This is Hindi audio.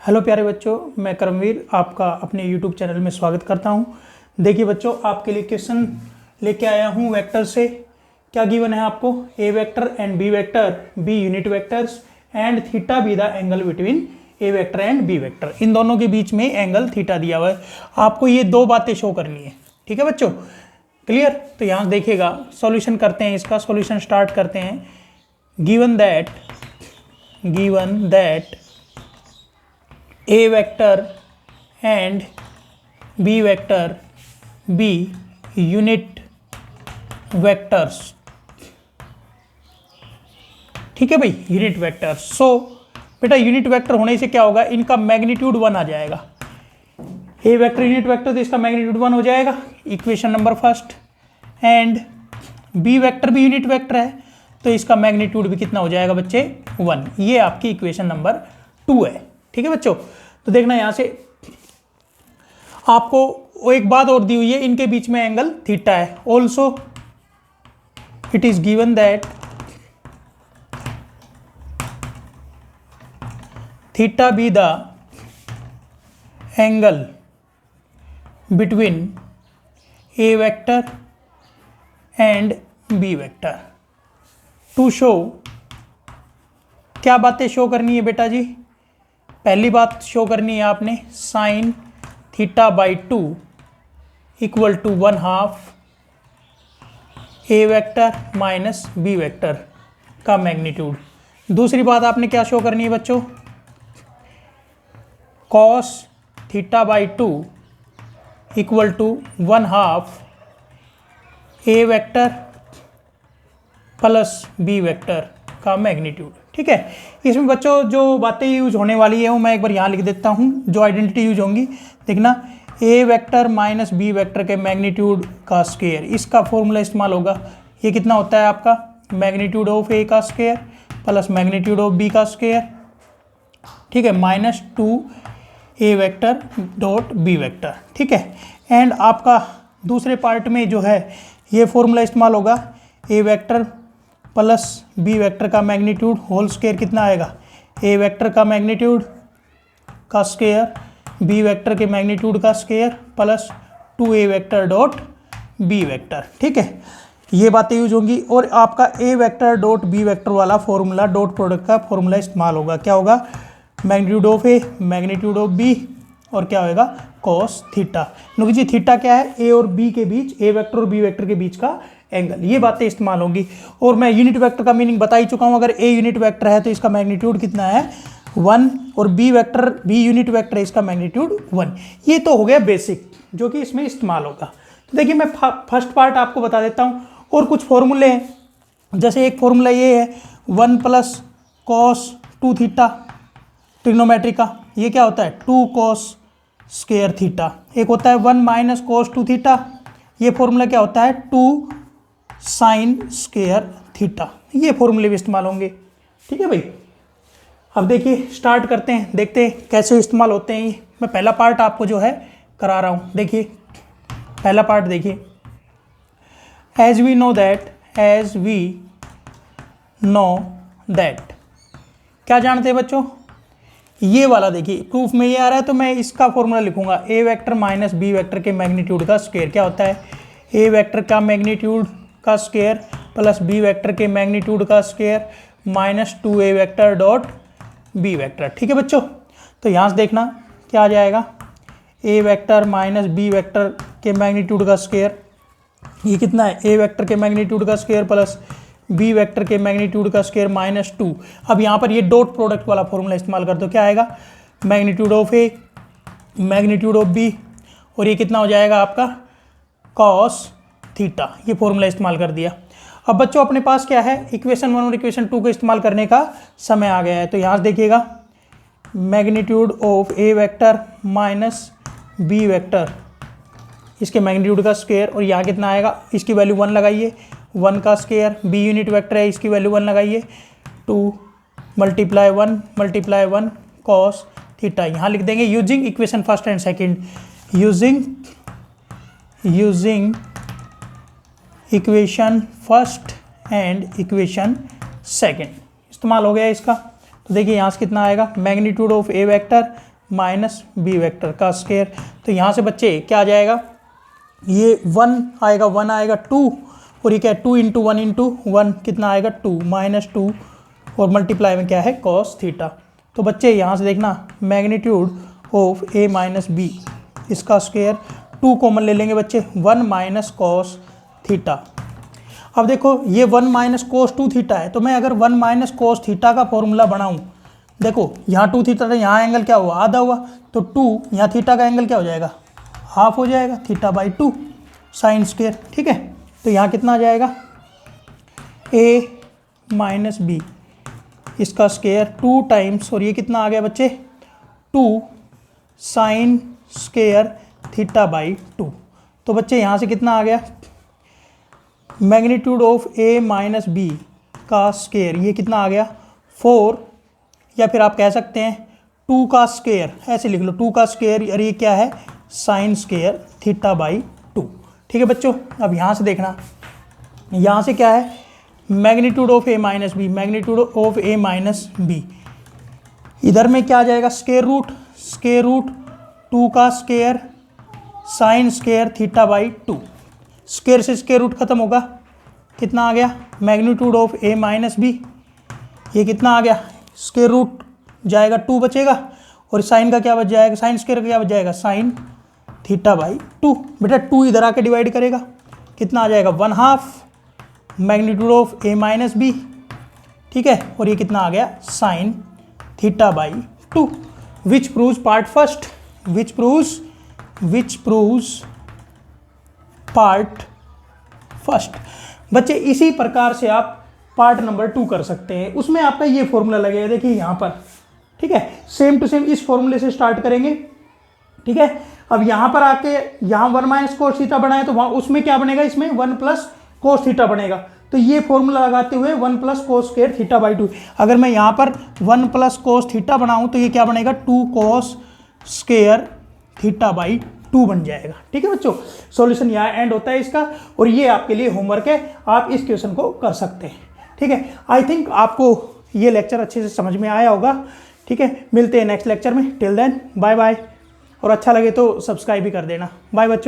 हेलो प्यारे बच्चों, मैं करमवीर आपका अपने YouTube चैनल में स्वागत करता हूं। देखिए बच्चों, आपके लिए क्वेश्चन लेके आया हूं वेक्टर से। क्या गिवन है आपको? A vector and B vector B unit vectors and theta be the angle between A vector and B vector. इन दोनों के बीच में एंगल थीटा दिया हुआ है। आपको ये दो बातें शो करनी है। ठीक है बच्चों, क्लियर? तो यहाँ देखिएगा, सॉल्यूशन करते हैं, इसका सॉल्यूशन स्टार्ट करते हैं। Given that A vector and B vector be unit vectors। ठीक है भाई, यूनिट वेक्टर। सो बेटा यूनिट वेक्टर होने से क्या होगा, इनका मैग्नीट्यूड 1 आ जाएगा। ए वेक्टर यूनिट वेक्टर तो इसका मैग्नीट्यूड 1 हो जाएगा, equation number first. And B vector भी यूनिट वेक्टर है तो इसका मैग्नीट्यूड भी कितना हो जाएगा बच्चे? 1। ये आपकी इक्वेशन नंबर 2 है। ठीक है बच्चों, तो देखना यहां से आपको एक बात और दी हुई है, इनके बीच में एंगल थीटा है। Also it is given that theta be the angle between A vector and B vector. To show, क्या बातें शो करनी है बेटा जी? पहली बात शो करनी है आपने, sine theta by 2 equal to 1/2 A vector minus B vector का मैग्नीट्यूड। दूसरी बात आपने क्या शो करनी है बच्चों? Cos theta by 2 equal to 1/2 A vector plus B vector का मैग्नीट्यूड। ठीक है, इसमें बच्चों जो बातें यूज होने वाली है वो मैं एक बार यहाँ लिख देता हूँ, जो आइडेंटिटी यूज होंगी। देखना, ए वेक्टर माइनस बी वेक्टर के मैग्नीट्यूड का स्क्वायर, इसका फॉर्मूला इस्तेमाल होगा। ये कितना होता है आपका? मैग्नीट्यूड ऑफ ए का square plus magnitude of B का स्क्वायर। ठीक है, -2 ए वेक्टर डॉट बी वेक्टर। ठीक है, एंड आपका दूसरे पार्ट में जो है ये फॉर्मूला इस्तेमाल होगा, a vector plus B vector का मैग्नीट्यूड होल स्क्वायर कितना आएगा? ए वेक्टर का मैग्नीट्यूड का स्क्वायर बी वेक्टर के मैग्नीट्यूड का स्क्वायर प्लस 2 ए वेक्टर डॉट बी वेक्टर। ठीक है, ये बातें यूज होंगी। और आपका a vector dot B vector वाला फॉर्मूला, डॉट प्रोडक्ट का फॉर्मूला इस्तेमाल होगा। क्या होगा? Magnitude of a magnitude of b और क्या होगा? Cos theta. क्योंकि जी थीटा क्या है? ए और बी के बीच, ए वेक्टर और बी वेक्टर के बीच का एंगल। ये बातें इस्तेमाल होंगी। और मैं यूनिट वेक्टर का मीनिंग बता ही चुका हूं। अगर ए यूनिट वेक्टर है तो इसका मैग्नीट्यूड कितना है? 1। और b vector, B unit vector है, इसका मैग्नीट्यूड 1। ये तो हो गया बेसिक जो कि इसमें इस्तेमाल होगा। तो देखिए मैं फर्स्ट पार्ट आपको बता देता हूं। और कुछ फॉर्मूले हैं, जैसे एक फॉर्मूला ये है 1 प्लस कॉस 2 थीटा ट्रिग्नोमेट्री का। ये क्या होता है? 2 कॉस स्क्वायर थीटा। एक होता है 1 माइनस कॉस 2 थीटा। ये फॉर्मूला क्या होता है? 2 साइन स्क्वायर थीटा। ये फॉर्मूले भी इस्तेमाल होंगे। ठीक है भाई, अब देखिए स्टार्ट करते हैं, देखते हैं कैसे इस्तेमाल होते हैं। ये मैं पहला पार्ट आपको जो है करा रहा हूँ। देखिए पहला पार्ट देखिए, एज वी नो दैट, क्या जानते हैं बच्चों? ये वाला देखिए, प्रूफ में ये आ रहा है तो मैं इसका फॉर्मूला लिखूंगा, ए वेक्टर माइनस बी वेक्टर के मैग्नीट्यूड का स्क्वायर। क्या होता है? ए वेक्टर का मैग्नीट्यूड का स्क्वायर प्लस बी वेक्टर के मैग्नीट्यूड का स्क्वायर माइनस 2 ए वेक्टर डॉट बी वेक्टर। ठीक है बच्चों, तो यहाँ से देखना क्या आ जाएगा, ए वेक्टर माइनस बी वेक्टर के मैग्नीट्यूड का स्क्वायर। ये कितना है? ए वेक्टर के मैग्नीट्यूड का स्क्वायर प्लस बी वेक्टर के मैग्नीट्यूड का स्क्वायर -2। अब यहाँ पर ये डॉट प्रोडक्ट वाला फॉर्मूला इस्तेमाल कर दो। क्या आएगा? Magnitude of a magnitude of b, और ये कितना हो जाएगा आपका? Cos theta. ये फॉर्मूला इस्तेमाल कर दिया। अब बच्चों अपने पास क्या है? इक्वेशन 1 और इक्वेशन 2 को इस्तेमाल करने का समय आ गया है। तो यहाँ से देखिएगा, magnitude of a vector minus B vector, इसके मैग्नीट्यूड का स्क्वायर, और यहाँ कितना आएगा? इसकी वैल्यू 1 लगाइए, 1 का स्क्वायर, बी यूनिट वेक्टर है, इसकी वैल्यू 1 लगाइए, 2 मल्टीप्लाई 1 कॉस थीटा। यहाँ लिख देंगे using equation first and second, using equation first and equation second इस्तेमाल हो गया इसका। तो देखिए यहाँ से कितना आएगा, magnitude of a vector minus B vector का स्क्वायर। तो यहाँ से बच्चे क्या आ जाएगा, ये 1 आएगा, 1 आएगा 2, और ये क्या है 2 इंटू 1 इंटू 1 कितना आएगा 2 माइनस 2, और मल्टीप्लाई में क्या है कॉस थीटा। तो बच्चे यहाँ से देखना magnitude of a minus b इसका स्क्वायर, 2 कॉमन ले लेंगे बच्चे, 1 माइनस कॉस थीटा। अब देखो ये 1 माइनस कोस 2 थीटा है, तो मैं अगर 1 माइनस कोस थीटा का फॉर्मूला बनाऊं, देखो यहाँ 2 थीटा था, यहाँ एंगल क्या हुआ आधा हुआ, तो 2 यहाँ थीटा का एंगल क्या हो जाएगा हाफ हो जाएगा, थीटा बाई 2 साइन स्क्वायर। ठीक है, तो यहाँ कितना आ जाएगा ए माइनस बी इसका स्क्वायर 2 टाइम्स, और ये कितना आ गया बच्चे 2 साइन स्क्वायर थीटा बाई 2। तो बच्चे यहाँ से कितना आ गया magnitude of a minus b का स्क्वायर, ये कितना आ गया 4, या फिर आप कह सकते हैं 2 का स्क्वायर, ऐसे लिख लो 2 का स्क्वायर, और ये क्या है साइन स्क्वायर थीटा बाई 2। ठीक है बच्चों, अब यहाँ से देखना, यहाँ से क्या है magnitude of a minus b, magnitude of a minus b, इधर में क्या आ जाएगा स्क्वायर रूट 2 का square sine square theta by 2, square से स्क्वायर रूट खत्म होगा, कितना आ गया magnitude of a minus b, ये कितना आ गया स्क्वायर रूट जाएगा 2 बचेगा, और साइन का क्या बच जाएगा, साइन स्क्वायर का क्या बच जाएगा साइन थीटा बाई 2। बेटा 2 इधर आके डिवाइड करेगा, कितना आ जाएगा 1/2 magnitude of a minus b. ठीक है, और ये कितना आ गया sine theta by 2, which proves part first, which proves part first. बच्चे इसी प्रकार से आप पार्ट नंबर 2 कर सकते हैं, उसमें आपका ये फॉर्मूला लगेगा, देखिए यहाँ पर। ठीक है, सेम टू सेम इस फॉर्मूले से स्टार्ट करेंगे। ठीक है, अब यहाँ पर आके यहाँ 1 माइनस कोस थीटा बनाए, तो वहाँ उसमें क्या बनेगा, इसमें 1 प्लस कोस थीटा बनेगा। तो ये फॉर्मूला लगाते हुए 1 plus cos square theta by 2, अगर मैं यहाँ पर 1 प्लस कोस थीटा बनाऊँ तो ये क्या बनेगा 2 कोस स्क्वायर थीटा बाई 2 बन जाएगा। ठीक है बच्चों, सॉल्यूशन यहाँ एंड होता है इसका, और ये आपके लिए होमवर्क है, आप इस क्वेश्चन को कर सकते हैं। ठीक है, आई थिंक आपको ये लेक्चर अच्छे से समझ में आया होगा। ठीक है, मिलते हैं नेक्स्ट लेक्चर में, टिल देन बाय बाय, और अच्छा लगे तो सब्सक्राइब भी कर देना। बाय बच्चों।